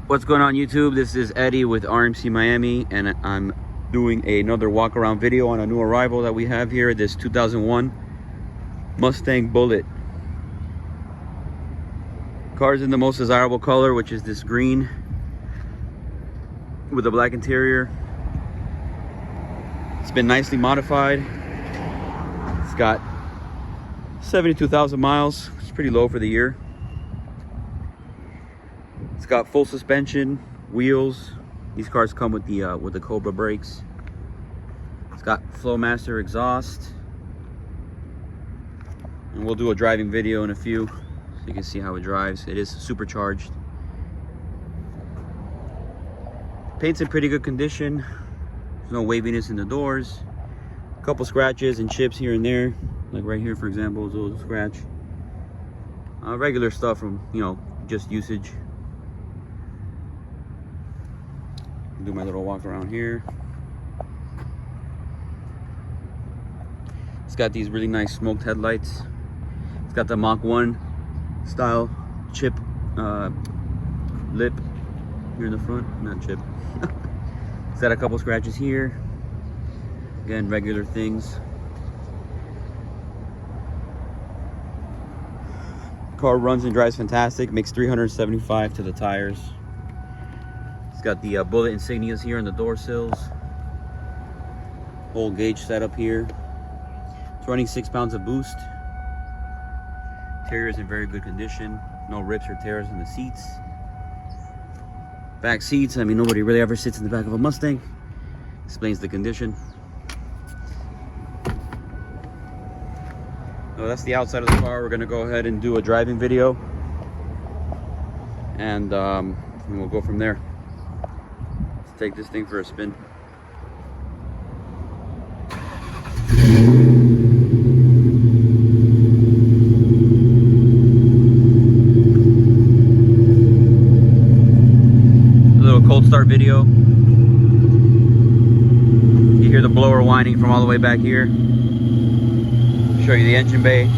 What's going on YouTube? This is Eddie with RMC Miami, and I'm doing another walk around video on a new arrival that we have here, this 2001 Mustang Bullitt. Car's in the most desirable color, which is this green with a black interior. It's been nicely modified. It's got 72,000 miles. It's pretty low for the year. It's got full suspension, wheels. These cars come with the Cobra brakes. It's got Flowmaster exhaust. And we'll do a driving video in a few so you can see how it drives. It is supercharged. Paint's in pretty good condition. There's no waviness in the doors. A couple scratches and chips here and there. Like right here, for example, is a little scratch. Regular stuff from, just usage. Do my little walk around here. It's got these really nice smoked headlights. It's got the Mach 1 style chip lip here in the front. Not chip. It's got a couple scratches here. Again, regular things. Car runs and drives fantastic. Makes 375 to the tires. Got the Bullitt insignias here on the door sills. Whole gauge setup here. It's running 6 pounds of boost. Interior is in very good condition. No rips or tears in the seats. Back seats, I mean, nobody really ever sits in the back of a Mustang. Explains the condition. So that's the outside of the car. We're gonna go ahead and do a driving video, and we'll go from there. Take this thing for a spin. A little cold start video. You hear the blower whining from all the way back here. Show you the engine bay.